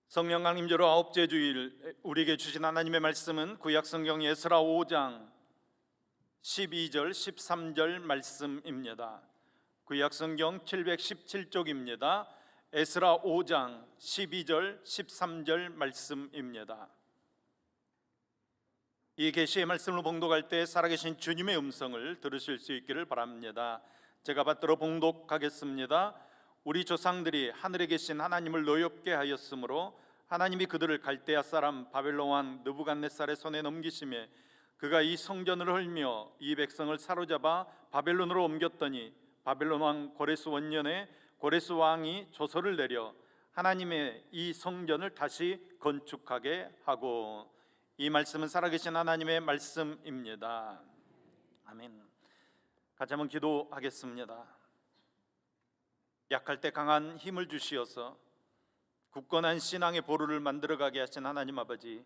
성령 강림제로 아홉째 주일 우리에게 주신 하나님의 말씀은 구약성경 에스라 5장 12절 13절 말씀입니다. 구약성경 717쪽입니다. 에스라 5장 12절 13절 말씀입니다. 이 계시의 말씀을 봉독할 때 살아계신 주님의 음성을 들으실 수 있기를 바랍니다. 제가 받들어 봉독하겠습니다. 우리 조상들이 하늘에 계신 하나님을 노엽게 하였으므로 하나님이 그들을 갈대아 사람 바벨론 왕 느부갓네살의 손에 넘기심에 그가 이 성전을 헐며 이 백성을 사로잡아 바벨론으로 옮겼더니 바벨론 왕 고레스 원년에 고레스 왕이 조서를 내려 하나님의 이 성전을 다시 건축하게 하고. 이 말씀은 살아계신 하나님의 말씀입니다. 아멘. 같이 한번 기도하겠습니다. 약할 때 강한 힘을 주시어서 굳건한 신앙의 보루를 만들어가게 하신 하나님 아버지,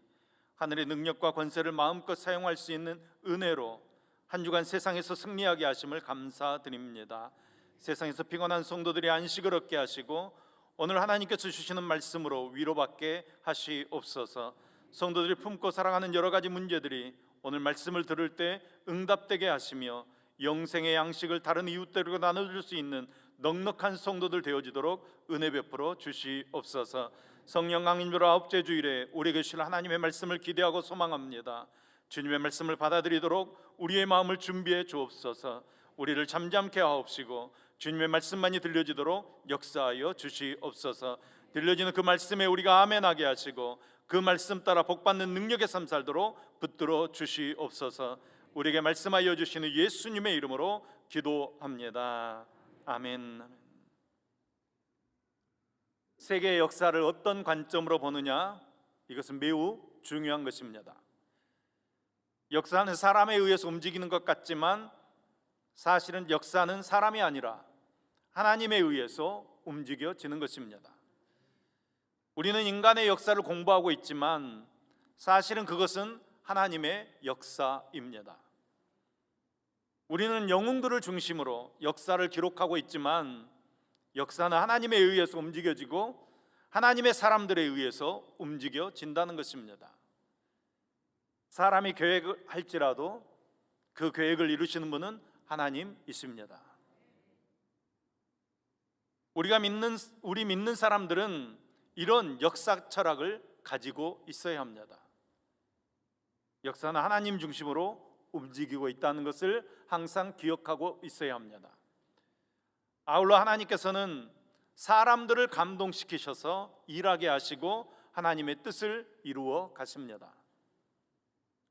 하늘의 능력과 권세를 마음껏 사용할 수 있는 은혜로 한 주간 세상에서 승리하게 하심을 감사드립니다. 세상에서 피곤한 성도들이 안식을 얻게 하시고 오늘 하나님께서 주시는 말씀으로 위로받게 하시옵소서. 성도들이 품고 살아가는 여러 가지 문제들이 오늘 말씀을 들을 때 응답되게 하시며 영생의 양식을 다른 이웃들과 나눠줄 수 있는 넉넉한 성도들 되어지도록 은혜 베풀어 주시옵소서. 성령 강림제로 아홉째 주일에 우리에게 주실 하나님의 말씀을 기대하고 소망합니다. 주님의 말씀을 받아들이도록 우리의 마음을 준비해 주옵소서. 우리를 잠잠케 하옵시고 주님의 말씀만이 들려지도록 역사하여 주시옵소서. 들려지는 그 말씀에 우리가 아멘하게 하시고 그 말씀 따라 복받는 능력의 삶 살도록 붙들어 주시옵소서. 우리에게 말씀하여 주시는 예수님의 이름으로 기도합니다. 아멘. 세계의 역사를 어떤 관점으로 보느냐, 이것은 매우 중요한 것입니다. 역사는 사람에 의해서 움직이는 것 같지만 사실은 역사는 사람이 아니라 하나님에 의해서 움직여지는 것입니다. 우리는 인간의 역사를 공부하고 있지만 사실은 그것은 하나님의 역사입니다. 우리는 영웅들을 중심으로 역사를 기록하고 있지만 역사는 하나님에 의해서 움직여지고 하나님의 사람들에 의해서 움직여진다는 것입니다. 사람이 계획을 할지라도 그 계획을 이루시는 분은 하나님이십니다. 우리 믿는 사람들은 이런 역사 철학을 가지고 있어야 합니다. 역사는 하나님 중심으로 움직이고 있다는 것을 항상 기억하고 있어야 합니다. 아울러 하나님께서는 사람들을 감동시키셔서 일하게 하시고 하나님의 뜻을 이루어 가십니다.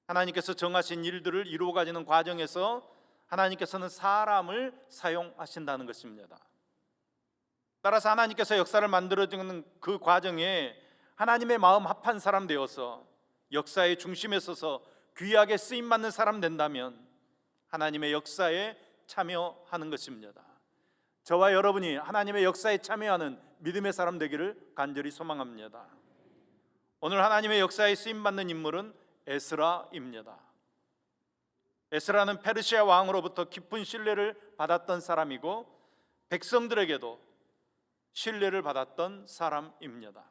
하나님께서 정하신 일들을 이루어 가지는 과정에서 하나님께서는 사람을 사용하신다는 것입니다. 따라서 하나님께서 역사를 만들어지는 그 과정에 하나님의 마음 합한 사람 되어서 역사의 중심에 서서 귀하게 쓰임받는 사람 된다면 하나님의 역사에 참여하는 것입니다. 저와 여러분이 하나님의 역사에 참여하는 믿음의 사람 되기를 간절히 소망합니다. 오늘 하나님의 역사에 쓰임받는 인물은 에스라입니다. 에스라는 페르시아 왕으로부터 깊은 신뢰를 받았던 사람이고 백성들에게도 신뢰를 받았던 사람입니다.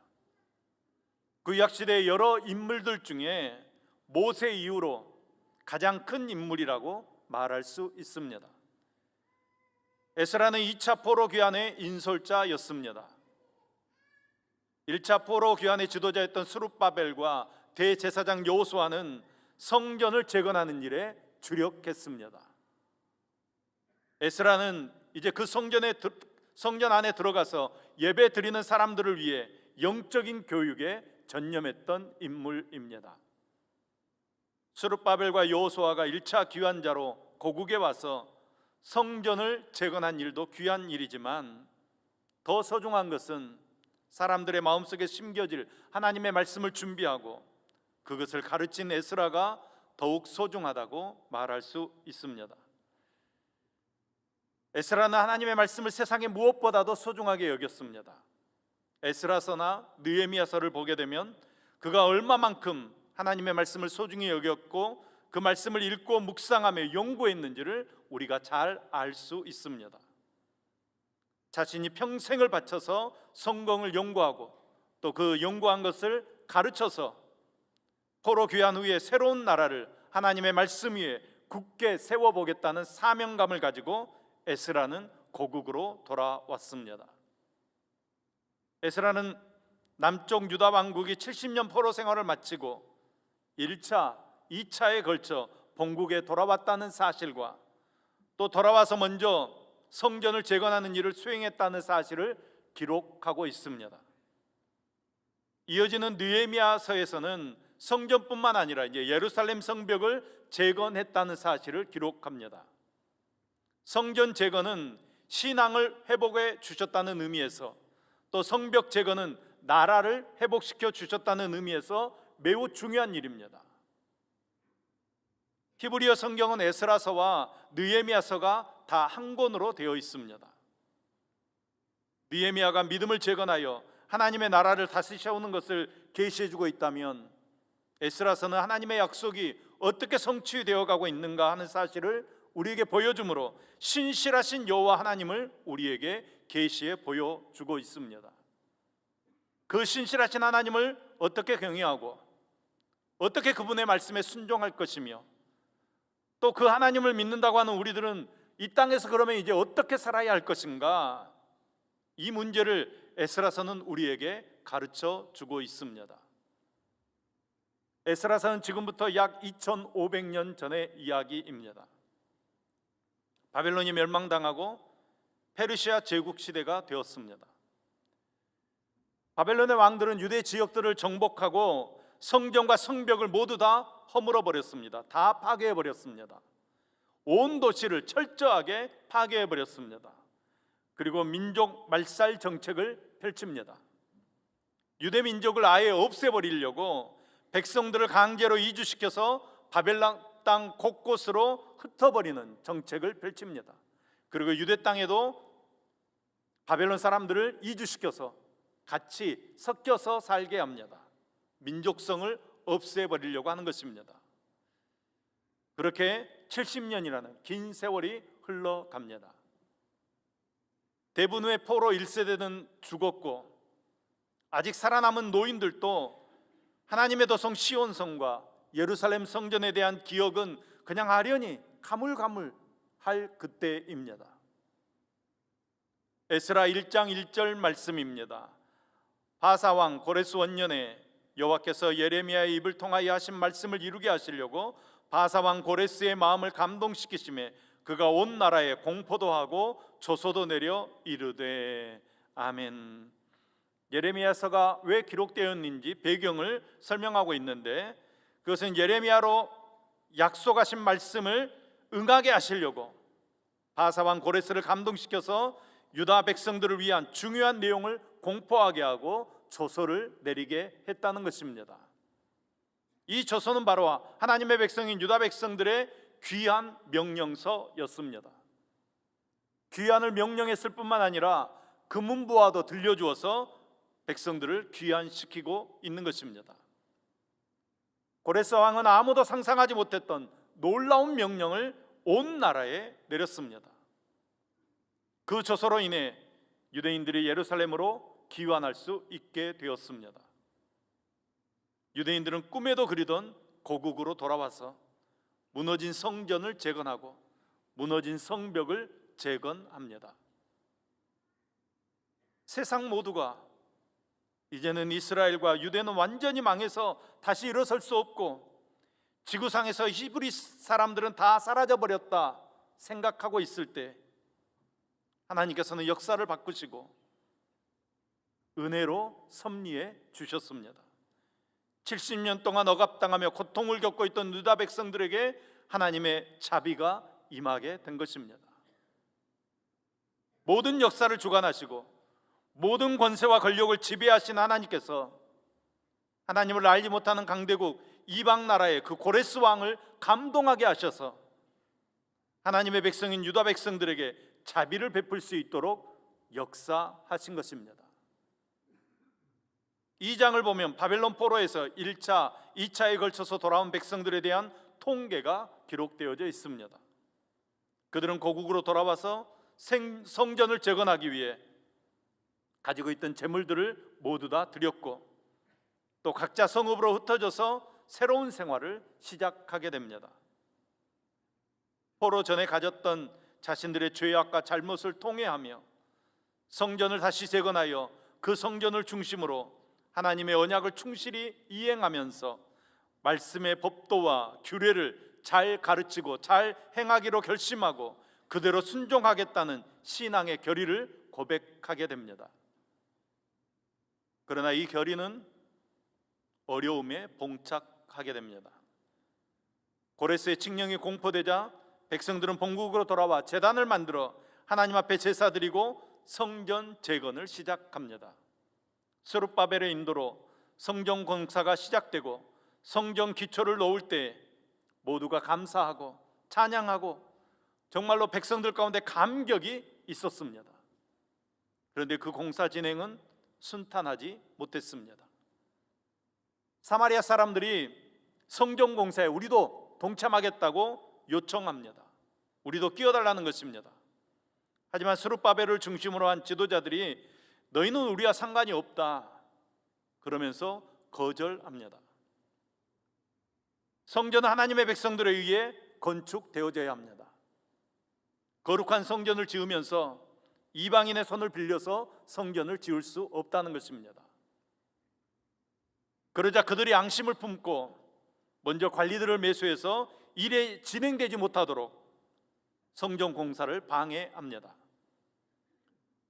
구약시대의 여러 인물들 중에 모세 이후로 가장 큰 인물이라고 말할 수 있습니다. 에스라는 2차 포로 귀환의 인솔자였습니다. 1차 포로 귀환의 지도자였던 스룹바벨과 대제사장 여호수아는 성전을 재건하는 일에 주력했습니다. 에스라는 이제 그 성전 안에 들어가서 예배 드리는 사람들을 위해 영적인 교육에 전념했던 인물입니다. 스룹바벨과 여호수아가 1차 귀환자로 고국에 와서 성전을 재건한 일도 귀한 일이지만 더 소중한 것은 사람들의 마음속에 심겨질 하나님의 말씀을 준비하고 그것을 가르친 에스라가 더욱 소중하다고 말할 수 있습니다. 에스라는 하나님의 말씀을 세상의 무엇보다도 소중하게 여겼습니다. 에스라서나 느헤미야서를 보게 되면 그가 얼마만큼 하나님의 말씀을 소중히 여겼고 그 말씀을 읽고 묵상하며 연구했는지를 우리가 잘 알 수 있습니다. 자신이 평생을 바쳐서 성경을 연구하고 또 그 연구한 것을 가르쳐서 포로 귀환 후에 새로운 나라를 하나님의 말씀 위에 굳게 세워보겠다는 사명감을 가지고 에스라는 고국으로 돌아왔습니다. 에스라는 남쪽 유다 왕국이 70년 포로 생활을 마치고 1차, 2차에 걸쳐 본국에 돌아왔다는 사실과 또 돌아와서 먼저 성전을 재건하는 일을 수행했다는 사실을 기록하고 있습니다. 이어지는 느헤미야서에서는 성전뿐만 아니라 이제 예루살렘 성벽을 재건했다는 사실을 기록합니다. 성전 재건은 신앙을 회복해 주셨다는 의미에서, 또 성벽 재건은 나라를 회복시켜 주셨다는 의미에서 매우 중요한 일입니다. 히브리어 성경은 에스라서와 느헤미야서가 다 한 권으로 되어 있습니다. 느헤미야가 믿음을 재건하여 하나님의 나라를 다시 세우는 것을 계시해 주고 있다면, 에스라서는 하나님의 약속이 어떻게 성취되어 가고 있는가 하는 사실을 우리에게 보여주므로 신실하신 여호와 하나님을 우리에게 계시해 보여주고 있습니다. 그 신실하신 하나님을 어떻게 경외하고 어떻게 그분의 말씀에 순종할 것이며, 또 그 하나님을 믿는다고 하는 우리들은 이 땅에서 그러면 이제 어떻게 살아야 할 것인가, 이 문제를 에스라서는 우리에게 가르쳐 주고 있습니다. 에스라서는 지금부터 약 2500년 전의 이야기입니다. 바벨론이 멸망당하고 페르시아 제국 시대가 되었습니다. 바벨론의 왕들은 유대 지역들을 정복하고 성전과 성벽을 모두 다 허물어 버렸습니다. 다 파괴해 버렸습니다. 온 도시를 철저하게 파괴해 버렸습니다. 그리고 민족 말살 정책을 펼칩니다. 유대 민족을 아예 없애버리려고 백성들을 강제로 이주시켜서 바벨론 땅 곳곳으로 흩어버리는 정책을 펼칩니다. 그리고 유대 땅에도 바벨론 사람들을 이주시켜서 같이 섞여서 살게 합니다. 민족성을 없애버리려고 하는 것입니다. 그렇게 70년이라는 긴 세월이 흘러갑니다. 대분후의 포로 1세대는 죽었고, 아직 살아남은 노인들도 하나님의 도성 시온성과 예루살렘 성전에 대한 기억은 그냥 아련히 가물가물할 그때입니다. 에스라 1장 1절 말씀입니다. 바사왕 고레스 원년에 여호와께서 예레미야의 입을 통하여 하신 말씀을 이루게 하시려고 바사왕 고레스의 마음을 감동시키심에 그가 온 나라에 공포도 하고 조소도 내려 이르되. 아멘. 예레미야서가 왜 기록되었는지 배경을 설명하고 있는데, 그것은 예레미야로 약속하신 말씀을 응하게 하시려고 바사왕 고레스를 감동시켜서 유다 백성들을 위한 중요한 내용을 공포하게 하고 조서를 내리게 했다는 것입니다. 이 조서는 바로 하나님의 백성인 유다 백성들의 귀환 명령서였습니다. 귀환을 명령했을 뿐만 아니라 금은부와도 들려주어서 백성들을 귀환시키고 있는 것입니다. 고레스 왕은 아무도 상상하지 못했던 놀라운 명령을 온 나라에 내렸습니다. 그 조서로 인해 유대인들이 예루살렘으로 귀환할 수 있게 되었습니다. 유대인들은 꿈에도 그리던 고국으로 돌아와서 무너진 성전을 재건하고 무너진 성벽을 재건합니다. 세상 모두가 이제는 이스라엘과 유대는 완전히 망해서 다시 일어설 수 없고 지구상에서 히브리 사람들은 다 사라져버렸다 생각하고 있을 때, 하나님께서는 역사를 바꾸시고 은혜로 섭리해 주셨습니다. 70년 동안 억압당하며 고통을 겪고 있던 유다 백성들에게 하나님의 자비가 임하게 된 것입니다. 모든 역사를 주관하시고 모든 권세와 권력을 지배하신 하나님께서 하나님을 알지 못하는 강대국 이방 나라의 그 고레스 왕을 감동하게 하셔서 하나님의 백성인 유다 백성들에게 자비를 베풀 수 있도록 역사하신 것입니다. 2장을 보면 바벨론 포로에서 1차, 2차에 걸쳐서 돌아온 백성들에 대한 통계가 기록되어져 있습니다. 그들은 고국으로 돌아와서 성전을 재건하기 위해 가지고 있던 재물들을 모두 다 드렸고 또 각자 성읍으로 흩어져서 새로운 생활을 시작하게 됩니다. 포로 전에 가졌던 자신들의 죄악과 잘못을 통회하며 성전을 다시 재건하여 그 성전을 중심으로 하나님의 언약을 충실히 이행하면서 말씀의 법도와 규례를 잘 가르치고 잘 행하기로 결심하고 그대로 순종하겠다는 신앙의 결의를 고백하게 됩니다. 그러나 이 결의는 어려움에 봉착하게 됩니다. 고레스의 칙령이 공포되자 백성들은 본국으로 돌아와 제단을 만들어 하나님 앞에 제사 드리고 성전 재건을 시작합니다. 스룹바벨의 인도로 성전 공사가 시작되고 성전 기초를 놓을 때 모두가 감사하고 찬양하고 정말로 백성들 가운데 감격이 있었습니다. 그런데 그 공사 진행은 순탄하지 못했습니다. 사마리아 사람들이 성전 공사에 우리도 동참하겠다고 요청합니다. 우리도 끼어달라는 것입니다. 하지만 스룹바벨을 중심으로 한 지도자들이 너희는 우리와 상관이 없다 그러면서 거절합니다. 성전은 하나님의 백성들에 의해 건축되어져야 합니다. 거룩한 성전을 지으면서 이방인의 손을 빌려서 성전을 지을 수 없다는 것입니다. 그러자 그들이 앙심을 품고 먼저 관리들을 매수해서 일이 진행되지 못하도록 성전 공사를 방해합니다.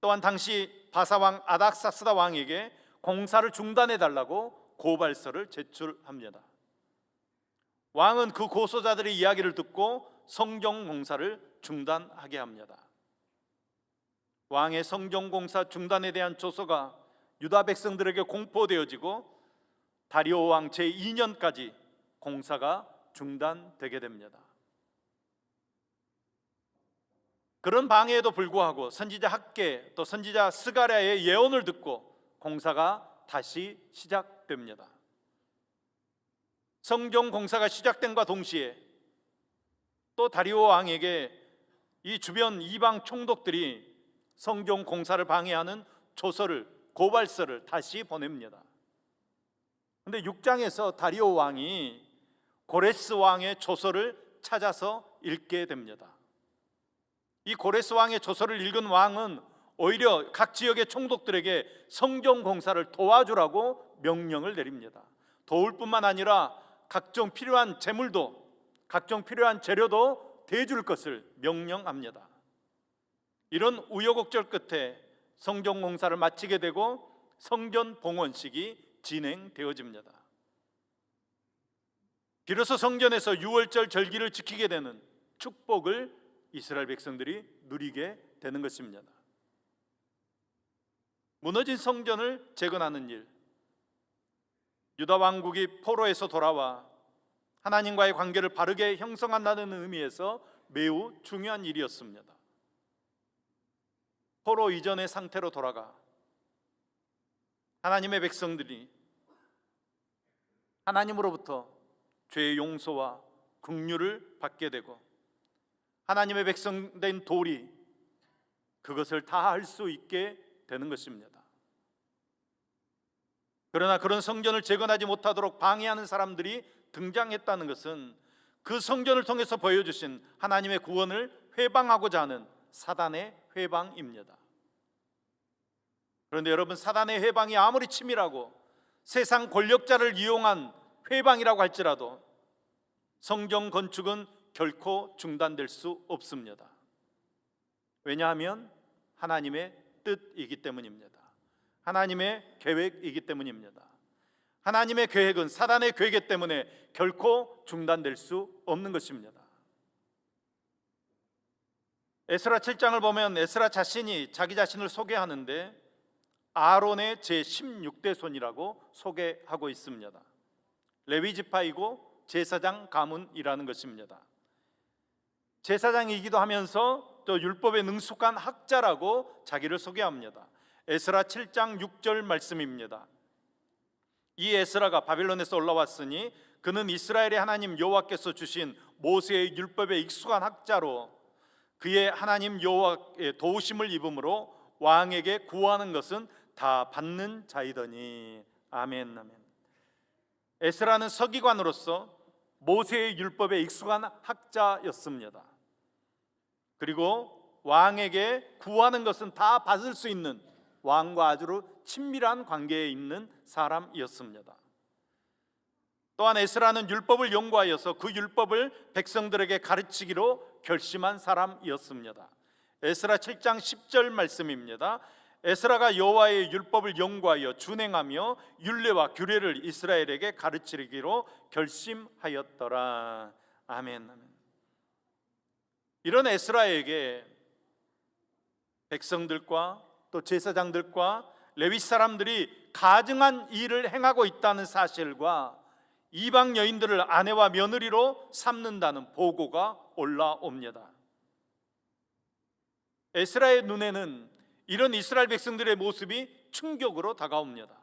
또한 당시 바사왕 아닥사스다 왕에게 공사를 중단해달라고 고발서를 제출합니다. 왕은 그 고소자들의 이야기를 듣고 성전 공사를 중단하게 합니다. 왕의 성전 공사 중단에 대한 조서가 유다 백성들에게 공포되어지고 다리오 왕 제2년까지 공사가 중단되게 됩니다. 그런 방해에도 불구하고 선지자 학계 또 선지자 스가랴의 예언을 듣고 공사가 다시 시작됩니다. 성전 공사가 시작된과 동시에 또 다리오 왕에게 이 주변 이방 총독들이 성전 공사를 방해하는 조서를 고발서를 다시 보냅니다. 그런데 6장에서 다리오 왕이 고레스 왕의 조서를 찾아서 읽게 됩니다. 이 고레스 왕의 조서를 읽은 왕은 오히려 각 지역의 총독들에게 성전 공사를 도와주라고 명령을 내립니다. 도울 뿐만 아니라 각종 필요한 재물도 각종 필요한 재료도 대줄 것을 명령합니다. 이런 우여곡절 끝에 성전 공사를 마치게 되고 성전 봉헌식이 진행되어집니다. 비로소 성전에서 유월절 절기를 지키게 되는 축복을 이스라엘 백성들이 누리게 되는 것입니다. 무너진 성전을 재건하는 일, 유다 왕국이 포로에서 돌아와 하나님과의 관계를 바르게 형성한다는 의미에서 매우 중요한 일이었습니다. 포로 이전의 상태로 돌아가 하나님의 백성들이 하나님으로부터 죄의 용서와 긍휼을 받게 되고 하나님의 백성된 돌이 그것을 다 할 수 있게 되는 것입니다. 그러나 그런 성전을 재건하지 못하도록 방해하는 사람들이 등장했다는 것은 그 성전을 통해서 보여주신 하나님의 구원을 회방하고자 하는 사단의 회방입니다. 그런데 여러분, 사단의 회방이 아무리 치밀하고 세상 권력자를 이용한 회방이라고 할지라도 성전 건축은 결코 중단될 수 없습니다. 왜냐하면 하나님의 뜻이기 때문입니다. 하나님의 계획이기 때문입니다. 하나님의 계획은 사단의 계획 때문에 결코 중단될 수 없는 것입니다. 에스라 7장을 보면 에스라 자신이 자기 자신을 소개하는데 아론의 제16대 손이라고 소개하고 있습니다. 레위 지파이고 제사장 가문이라는 것입니다. 제사장이기도 하면서 또 율법에 능숙한 학자라고 자기를 소개합니다. 에스라 7장 6절 말씀입니다. 이 에스라가 바빌론에서 올라왔으니 그는 이스라엘의 하나님 여호와께서 주신 모세의 율법에 익숙한 학자로 그의 하나님 여호와의 도우심을 입음으로 왕에게 구하는 것은 다 받는 자이더니. 아멘, 아멘. 에스라는 서기관으로서 모세의 율법에 익숙한 학자였습니다. 그리고 왕에게 구하는 것은 다 받을 수 있는, 왕과 아주 친밀한 관계에 있는 사람이었습니다. 또한 에스라는 율법을 연구하여서 그 율법을 백성들에게 가르치기로 결심한 사람이었습니다. 에스라 7장 10절 말씀입니다. 에스라가 여호와의 율법을 연구하여 준행하며 율례와 규례를 이스라엘에게 가르치기로 결심하였더라. 아멘, 아멘. 이런 에스라에게 백성들과 또 제사장들과 레위 사람들이 가증한 일을 행하고 있다는 사실과 이방 여인들을 아내와 며느리로 삼는다는 보고가 올라옵니다. 에스라의 눈에는 이런 이스라엘 백성들의 모습이 충격으로 다가옵니다.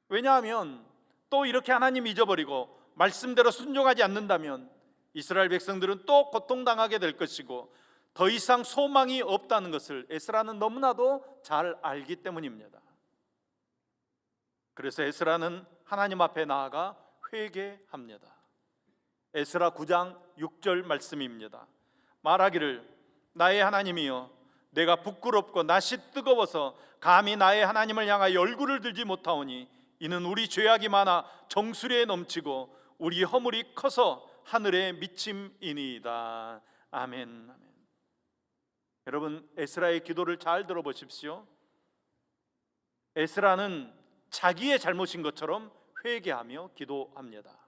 왜냐하면 또 이렇게 하나님 잊어버리고 말씀대로 순종하지 않는다면 이스라엘 백성들은 또 고통당하게 될 것이고 더 이상 소망이 없다는 것을 에스라는 너무나도 잘 알기 때문입니다. 그래서 에스라는 하나님 앞에 나아가 회개합니다. 에스라 9장 6절 말씀입니다. 말하기를 나의 하나님이여, 내가 부끄럽고 낯이 뜨거워서 감히 나의 하나님을 향하여 얼굴을 들지 못하오니 이는 우리 죄악이 많아 정수리에 넘치고 우리 허물이 커서 하늘에 미침이니이다. 아멘, 아멘. 여러분, 에스라의 기도를 잘 들어보십시오. 에스라는 자기의 잘못인 것처럼 회개하며 기도합니다.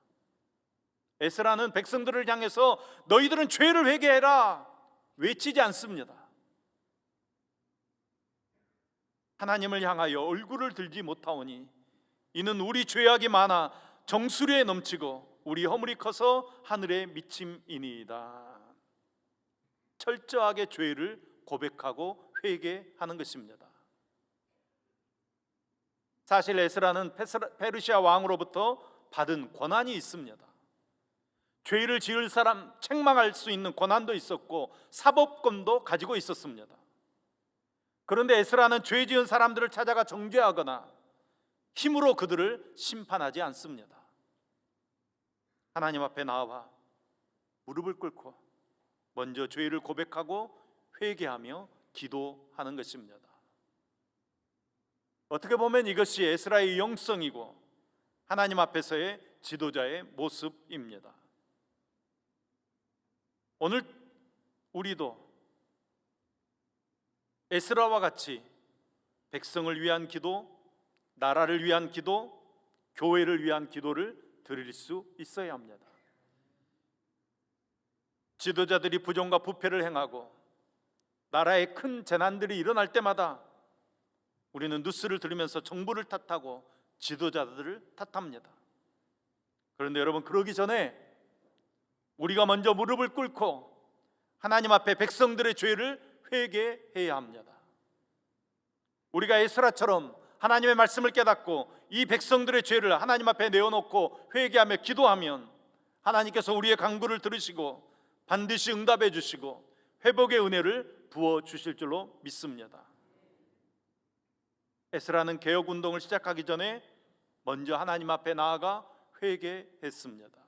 에스라는 백성들을 향해서 너희들은 죄를 회개해라 외치지 않습니다. 하나님을 향하여 얼굴을 들지 못하오니 이는 우리 죄악이 많아 정수리에 넘치고 우리 허물이 커서 하늘에 미침이니이다. 철저하게 죄를 고백하고 회개하는 것입니다. 사실 에스라는 페르시아 왕으로부터 받은 권한이 있습니다. 죄를 지을 사람 책망할 수 있는 권한도 있었고 사법권도 가지고 있었습니다. 그런데 에스라는 죄 지은 사람들을 찾아가 정죄하거나 힘으로 그들을 심판하지 않습니다. 하나님 앞에 나와 무릎을 꿇고 먼저 죄를 고백하고 회개하며 기도하는 것입니다. 어떻게 보면 이것이 에스라의 영성이고 하나님 앞에서의 지도자의 모습입니다. 오늘 우리도 에스라와 같이 백성을 위한 기도, 나라를 위한 기도, 교회를 위한 기도를 드릴 수 있어야 합니다. 지도자들이 부정과 부패를 행하고 나라에 큰 재난들이 일어날 때마다 우리는 뉴스를 들으면서 정부를 탓하고 지도자들을 탓합니다. 그런데 여러분, 그러기 전에 우리가 먼저 무릎을 꿇고 하나님 앞에 백성들의 죄를 회개해야 합니다. 우리가 에스라처럼 하나님의 말씀을 깨닫고 이 백성들의 죄를 하나님 앞에 내어놓고 회개하며 기도하면 하나님께서 우리의 간구를 들으시고 반드시 응답해 주시고 회복의 은혜를 부어 주실 줄로 믿습니다. 에스라는 개혁운동을 시작하기 전에 먼저 하나님 앞에 나아가 회개했습니다.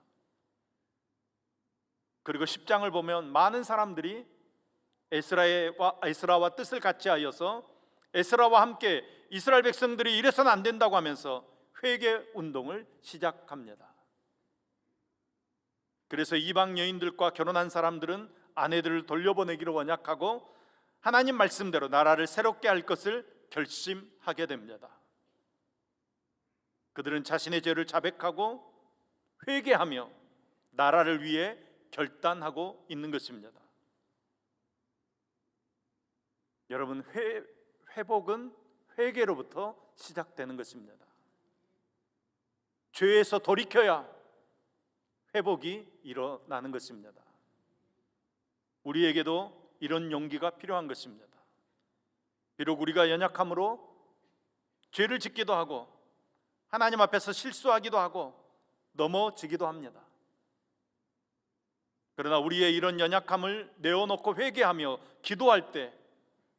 그리고 10장을 보면 많은 사람들이 에스라와 뜻을 같이 하여서 에스라와 함께 이스라엘 백성들이 이래서는 안 된다고 하면서 회개운동을 시작합니다. 그래서 이방 여인들과 결혼한 사람들은 아내들을 돌려보내기로 언약하고 하나님 말씀대로 나라를 새롭게 할 것을 결심하게 됩니다. 그들은 자신의 죄를 자백하고 회개하며 나라를 위해 결단하고 있는 것입니다. 여러분, 회복은 회개로부터 시작되는 것입니다. 죄에서 돌이켜야 회복이 일어나는 것입니다. 우리에게도 이런 용기가 필요한 것입니다. 비록 우리가 연약함으로 죄를 짓기도 하고 하나님 앞에서 실수하기도 하고 넘어지기도 합니다. 그러나 우리의 이런 연약함을 내어놓고 회개하며 기도할 때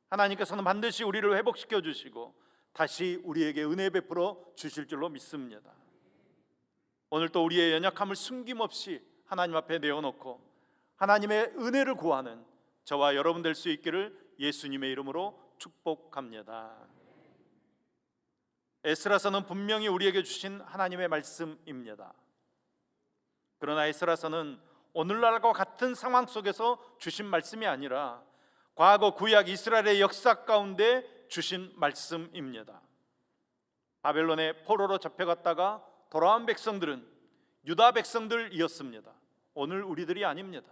하나님께서는 반드시 우리를 회복시켜 주시고 다시 우리에게 은혜 베풀어 주실 줄로 믿습니다. 오늘 또 우리의 연약함을 숨김없이 하나님 앞에 내어놓고 하나님의 은혜를 구하는 저와 여러분 될 수 있기를 예수님의 이름으로 축복합니다. 에스라서는 분명히 우리에게 주신 하나님의 말씀입니다. 그러나 에스라서는 오늘날과 같은 상황 속에서 주신 말씀이 아니라 과거 구약 이스라엘의 역사 가운데 주신 말씀입니다. 바벨론의 포로로 잡혀갔다가 돌아온 백성들은 유다 백성들이었습니다. 오늘 우리들이 아닙니다.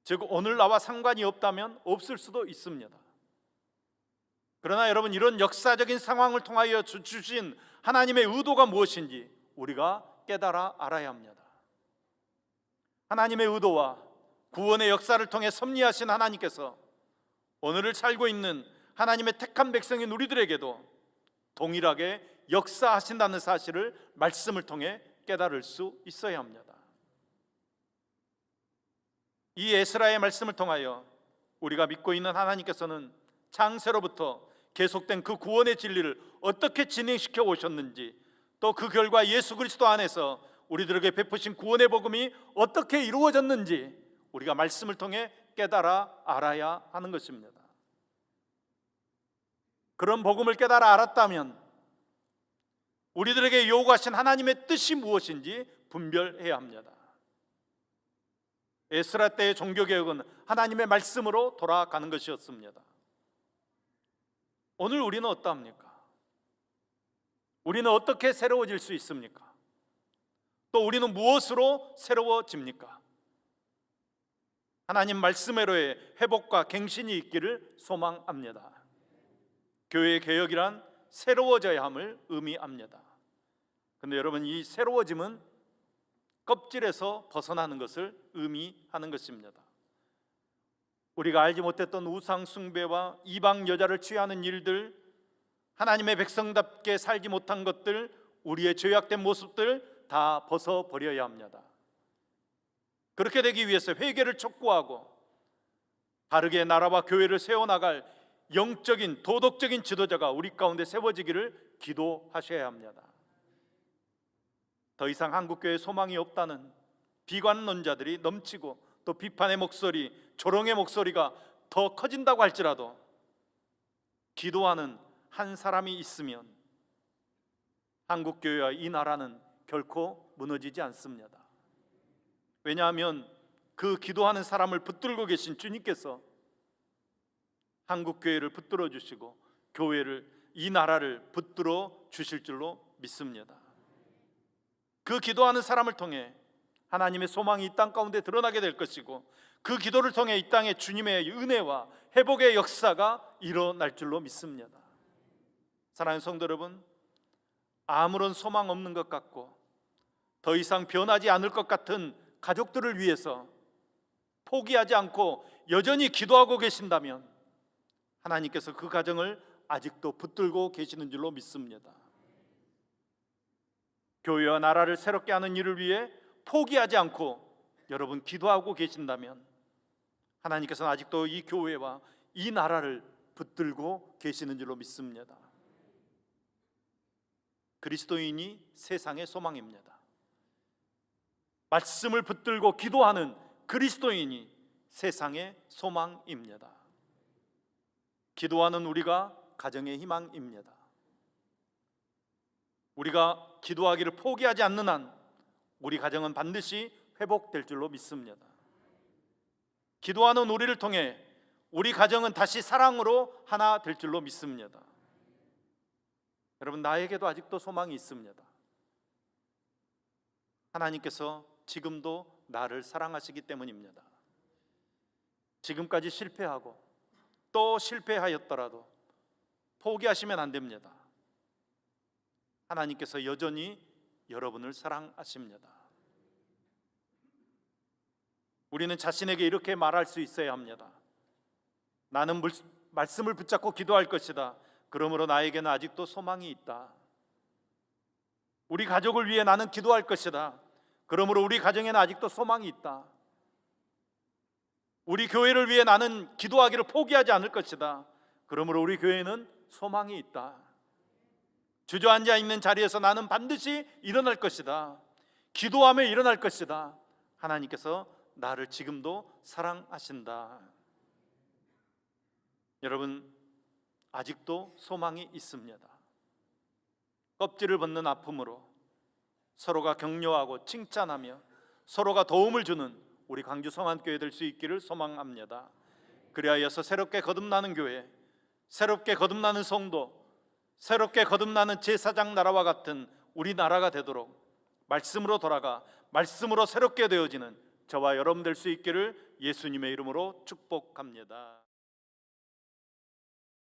즉 오늘 나와 상관이 없다면 없을 수도 있습니다. 그러나 여러분, 이런 역사적인 상황을 통하여 주신 하나님의 의도가 무엇인지 우리가 깨달아 알아야 합니다. 하나님의 의도와 구원의 역사를 통해 섭리하신 하나님께서 오늘을 살고 있는 하나님의 택한 백성인 우리들에게도 동일하게 역사하신다는 사실을 말씀을 통해 깨달을 수 있어야 합니다. 이 에스라의 말씀을 통하여 우리가 믿고 있는 하나님께서는 창세로부터 계속된 그 구원의 진리를 어떻게 진행시켜 오셨는지, 또 그 결과 예수 그리스도 안에서 우리들에게 베푸신 구원의 복음이 어떻게 이루어졌는지 우리가 말씀을 통해 깨달아 알아야 하는 것입니다. 그런 복음을 깨달아 알았다면 우리들에게 요구하신 하나님의 뜻이 무엇인지 분별해야 합니다. 에스라 때의 종교개혁은 하나님의 말씀으로 돌아가는 것이었습니다. 오늘 우리는 어떠합니까? 우리는 어떻게 새로워질 수 있습니까? 또 우리는 무엇으로 새로워집니까? 하나님 말씀으로의 회복과 갱신이 있기를 소망합니다. 교회의 개혁이란 새로워져야 함을 의미합니다. 그런데 여러분, 이 새로워짐은 껍질에서 벗어나는 것을 의미하는 것입니다. 우리가 알지 못했던 우상 숭배와 이방 여자를 취하는 일들, 하나님의 백성답게 살지 못한 것들, 우리의 죄악된 모습들 다 벗어버려야 합니다. 그렇게 되기 위해서 회개를 촉구하고 바르게 나라와 교회를 세워나갈 영적인 도덕적인 지도자가 우리 가운데 세워지기를 기도하셔야 합니다. 더 이상 한국교회에 소망이 없다는 비관론자들이 넘치고 또 비판의 목소리, 조롱의 목소리가 더 커진다고 할지라도 기도하는 한 사람이 있으면 한국교회와 이 나라는 결코 무너지지 않습니다. 왜냐하면 그 기도하는 사람을 붙들고 계신 주님께서 한국교회를 붙들어 주시고 교회를, 이 나라를 붙들어 주실 줄로 믿습니다. 그 기도하는 사람을 통해 하나님의 소망이 이 땅 가운데 드러나게 될 것이고, 그 기도를 통해 이 땅에 주님의 은혜와 회복의 역사가 일어날 줄로 믿습니다. 사랑하는 성도 여러분, 아무런 소망 없는 것 같고 더 이상 변하지 않을 것 같은 가족들을 위해서 포기하지 않고 여전히 기도하고 계신다면 하나님께서 그 가정을 아직도 붙들고 계시는 줄로 믿습니다. 교회와 나라를 새롭게 하는 일을 위해 포기하지 않고 여러분 기도하고 계신다면 하나님께서는 아직도 이 교회와 이 나라를 붙들고 계시는 줄로 믿습니다. 그리스도인이 세상의 소망입니다. 말씀을 붙들고 기도하는 그리스도인이 세상의 소망입니다. 기도하는 우리가 가정의 희망입니다. 우리가 기도하기를 포기하지 않는 한 우리 가정은 반드시 회복될 줄로 믿습니다. 기도하는 우리를 통해 우리 가정은 다시 사랑으로 하나 될 줄로 믿습니다. 여러분, 나에게도 아직도 소망이 있습니다. 하나님께서 지금도 나를 사랑하시기 때문입니다. 지금까지 실패하고 또 실패하였더라도 포기하시면 안 됩니다. 하나님께서 여전히 여러분을 사랑하십니다. 우리는 자신에게 이렇게 말할 수 있어야 합니다. 나는 말씀을 붙잡고 기도할 것이다. 그러므로 나에게는 아직도 소망이 있다. 우리 가족을 위해 나는 기도할 것이다. 그러므로 우리 가정에는 아직도 소망이 있다. 우리 교회를 위해 나는 기도하기를 포기하지 않을 것이다. 그러므로 우리 교회는 소망이 있다. 주저앉아 있는 자리에서 나는 반드시 일어날 것이다. 기도하며 일어날 것이다. 하나님께서 나를 지금도 사랑하신다. 여러분, 아직도 소망이 있습니다. 껍질을 벗는 아픔으로 서로가 격려하고 칭찬하며 서로가 도움을 주는 우리 광주 성안교회 될 수 있기를 소망합니다. 그리하여서 새롭게 거듭나는 교회, 새롭게 거듭나는 성도, 새롭게 거듭나는 제사장 나라와 같은 우리나라가 되도록 말씀으로 돌아가 말씀으로 새롭게 되어지는 저와 여러분 될 수 있기를 예수님의 이름으로 축복합니다.